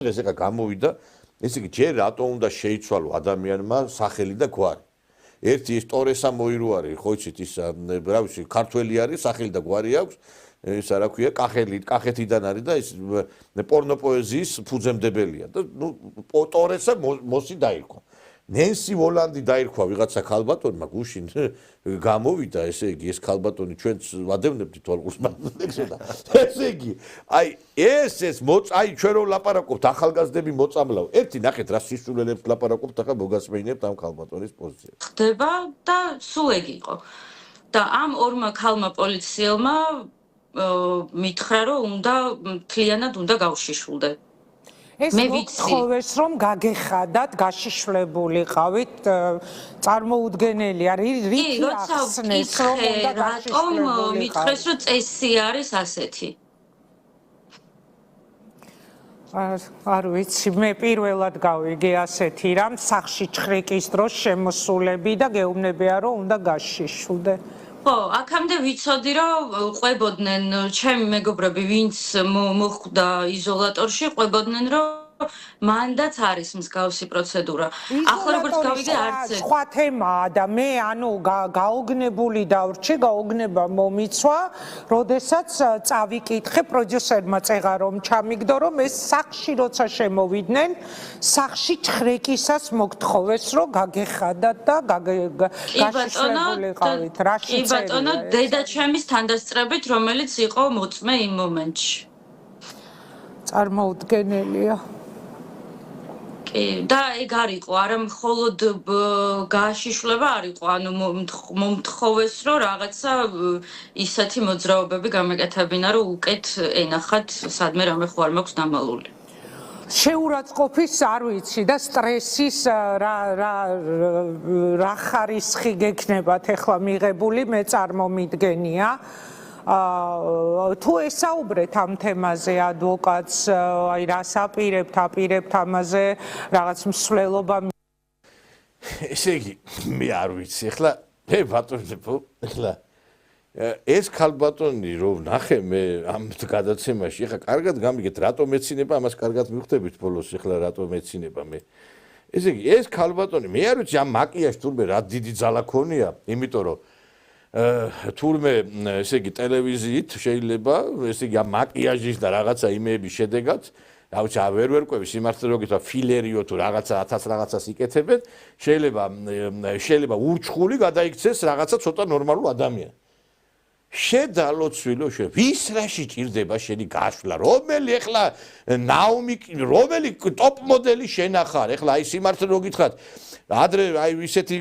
დღეს ეხა გამოვიდა, ესე იგი ჯერ რატო უნდა შეიცვალო ადამიანმა სახელი და გვარი. ერთი ის ტორესა მოირუარი, ხო იცით ის რა ვიცი, ქართველი არის, სახელი და გვარი აქვს. ეს რა ქვია, კახეთიდან არის და ის პორნოპოეზიის ფუძემდებელია და ნუ ტორესა მოსი დაირქვა. ნენსი ვოლანდი დაირქვა ვიღაცა ქალბატონმა გუშინ გამოვიდა, ესე იგი ეს ქალბატონი ჩვენც ვადევნებდით თვალყურს მაგნექსოდა. ესე იგი, აი ეს აი ჩვენ რომ ლაპარაკობთ ახალგაზრდები მოწამლავ. ერთი ნახეთ რა სისულელებს ლაპარაკობთ, ახლა მოგასმენიებთ ამ ქალბატონის პოზიციას. ხდება და სულ ეგ იყო. და ამ ორმა ქალმა პოლიციელმა მითხრა რომ უნდა მთლიანად უნდა გავშიშულდე. ეს მოთხოვეს რომ გაგეხადათ, გაშიშვლებულიყავით, წარმოუდგენელი არის, რითი ახსნეს რომ უნდა გაშიშვლებულიყავით. მითხრეს რომ წესი არის ასეთი. არ ვიცი, მე პირველად გავიგე ასეთი რამ, სახლში ჩხრიკის დროს შემოსულები და გეუბნებია რომ უნდა გაშიშულდე. ხო, აქამდე ვიცოდი რომ ყვებოდნენ ჩემი მეგობრები, ვინც მოხვდა იზოლატორში, ყვებოდნენ რომ მანდაც არის მსგავსი პროცედურა. ახლა როგორც გავიგე არც ეს. სხვა თემაა და მე ანუ გაოგნებული დავრჩი, გაოგნება მომიცვა, როდესაც წავიკითხე პროდიუსერმა წეღა რომ ჩამიგდო რომ ეს სახში როცა შემოვიდნენ, სახში ჩხრეკისას მოგთხოვეს რომ გაგეხადათ და გაშიშლებულიყავით. რაში წერია? კი ბატონო, დედაჩემის თანდასწრებით, რომელიც იყო მოწმე იმ მომენტში. წარმოუდგენელია. და ეგ არ იყო, არა მხოლოდ გაშიშვლება არ იყო, ანუ მომთხოვეს რომ რაღაცა ისეთი მოძრაობები გამეკეთებინა, რომ უკეთ ენახათ სადმე რამე ხო არ მაქვს დამალული. შეურაცხყოფის არ ვიცი და სტრესის რა ხარისხი გექნებათ ახლა მიღებული, მე წარმომიდგენია. თუ ესაუბრეთ ამ თემაზე ადვოკატს, აი რას აპირებთ ამაზე რაღაც მსვლელობა. ესე იგი, მე არ ვიცი, ახლა მე ბატონებო, ახლა ეს ქალბატონი რომ ნახე მე ამ გადაცემაში, ახლა კარგად გამიგეთ, რატომ ეცინება, ამას კარგად მივხვდებით ბოლოს, ახლა რატომ ეცინება მე. ესე იგი, ეს ქალბატონი, მე არ ვიცი, ამ მაკიაჟს თურმე რა დიდი ძალა ქონია, იმიტომ რომ თურმე ესე იგი ტელევიზიით შეიძლება ესე იგი ამ მაკიაჟის და რაღაცა იმეების შედეგად რა ვიცი ვერ ვერკვევი სიმართლე რომ გითხრა ფილერიო თუ რაღაცა 1000 რაღაცას იკეთებენ შეიძლება ურჩხული გადაიქცეს რაღაცა ცოტა ნორმალურ ადამიანს შედალოცვილო ვის რაში ჭირდება შენი გაშლა რომელი ეხლა ნაუმი რომელი ტოპ მოდელი შენახარ ეხლა აი სიმართლე რომ გითხრათ ადრე აი ისეთი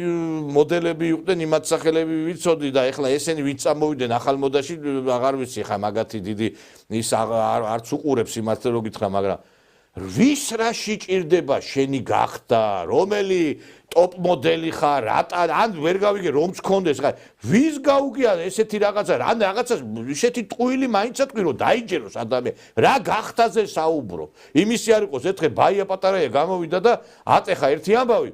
მოდელები იყვნენ იმათ სახელები ვიცოდი და ეხლა ესენი ვინც წამოვიდნენ ახალ მოდაში აღარ ვიცი ხა მაგათი დიდი ის არც უყურებს სიმართლე რომ გითხრა მაგრამ ვის რაში ჭირდება შენი გახდა რომელი ტოპ მოდელი ხარ ან ვერ გავიგე რომც კონდეს ხა ვის გაუგია ესეთი რაღაცა ან რაღაცას ისეთი ტყუილი მაინც ატყვი რომ დაიჯეროს ადამიანი რა გახდაზე საუბრო იმისი არ იყოს ერთხელ ბაია პატარაია გამოვიდა და ატეხა ერთი ამბავი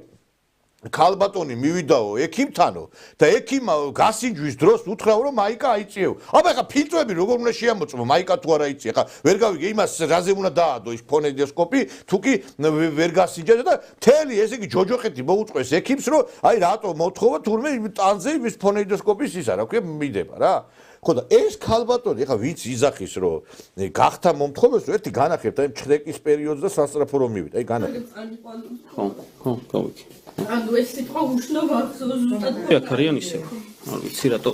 ქალბატონი მივიდაო ექიმთანო და ექიმმა გასინჯვის დროს უთხრა რომ მაიკა აიწიეო. აბა ხა ფილტრები როგორ უნდა შეამოწმო მაიკა თუ არა იწიე. ხა ვერ გავიგე იმას რაზე უნდა დაადო ის ფონენდოსკოპი თუ კი ვერ გასინჯა და მთელი ესე იგი ჯოჯოხეთი მოუწყვეს ექიმს რომ აი რატო მოთხოვა თურმე ტანზე ის ფონენდოსკოპის ისა რა ქვია მიდება რა. ხო და ეს ქალბატონი ხა ვინც იზახის რომ გახთა მომთხოვეს ერთი განახებთ აი ჩხრეკის პერიოდს და სასწრაფო რომ მივიდა. აი განახებთ. ხო, გავიქი. ანუ ეს სიტყვა უშნობა ზუსტად. აქ არიან ისე. არ ვიცი რატო.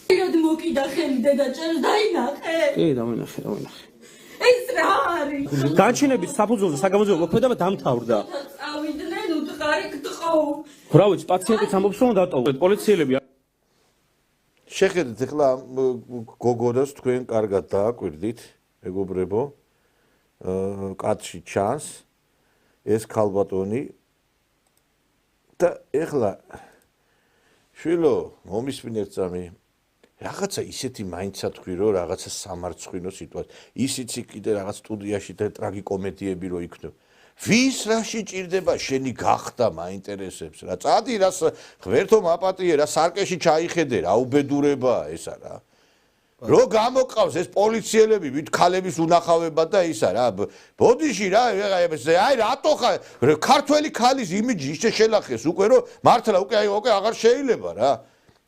რად მოკიდა ხელი დედაჭერს დაინახე? კი, დავინახე. ეს რა არის? გაჩინების საფუძველზე საგამოძიებო მოქმედება დამთავრდა. წავიდნენ უთხარი გტყო. რა ვიცი, პაციენტიც ამბობს რომ დატოვეთ. პოლიციელები შეხედეთ ახლა გოგონას თქვენ კარგად დააკვირდით, მეგობრებო. კადრში ჩანს ეს ქალბატონი და ეხლა შვილო მომისმინეთ წამი რაღაცა ისეთი მაინცა თქვი რომ რაღაცა სამარცხვინო სიტუაცია ისიც კიდე რაღაც სტუდიაში და ტრაგიკომედიები რო იქნება ვის რაში ჭირდება შენი გახდა მაინტერესებს რა წადი რას ღმერთო მაპატიე რა სარკეში ჩაიხედე რა უბედურებაა ესა რა რო გამოყავს ეს პოლიციელები ვით ქალების უნახავება და ისა რა ბოდიში რა აი რატო ხარ ქართველი ქალის იმიჯი ისე შელახეს უკვე რომ მართლა უკვე აღარ შეიძლება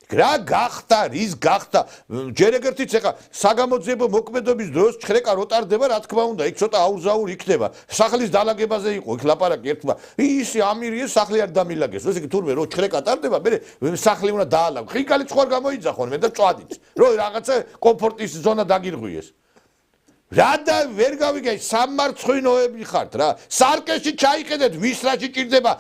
რა გახდა რის გახდა ჯერ ეგერთიც ეხა საგამოძიებო მოქმედობის დროს ჩხრეკა რო ტარდება რა თქმა უნდა იქ ცოტა აურზაური იქნება სახლის დალაგებაზე იყო იქ ლაპარაკი ერთმა ისი ამირიე სახლი არ დამილაგეს ესე იგი თურმე რო ჩხრეკა ტარდება მე სახლი უნდა დაალაგო ხიკალი სხვა გამოიძახონ მე და წვადიც რო რაღაცა კომფორტის ზონა დაგირღვიეს რა და ვერ გავიგე სამარცხვინოები ხართ რა სარკეში ჩაიხედეთ ვის რა ჭირდება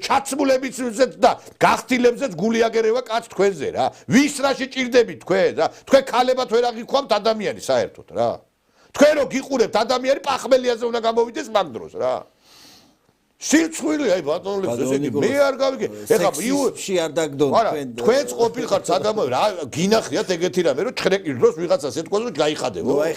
ჩაცმულებიც და გახtilebზეც გულიაგერევა კაც თქვენზე რა ვის რა ჭირდებით თქვენ რა თქვენ ქალებად ვერ აღიქვამთ ადამიანი საერთოდ რა თქვენ რო გიყურებთ ადამიანი პახმელიაზე უნდა გამოვიდეს მაგ დროს რა სირცხვილი აი ბატონებს ესე იგი მე არ გავიგე ეხა სექსში არ დაგდონ თქვენც ყოფილ ხართ საგამო რა გინახიათ ეგეთი რამე რომ ჩხრეკის დროს ვიღაცას ეთქვას რომ გაიხადებო აი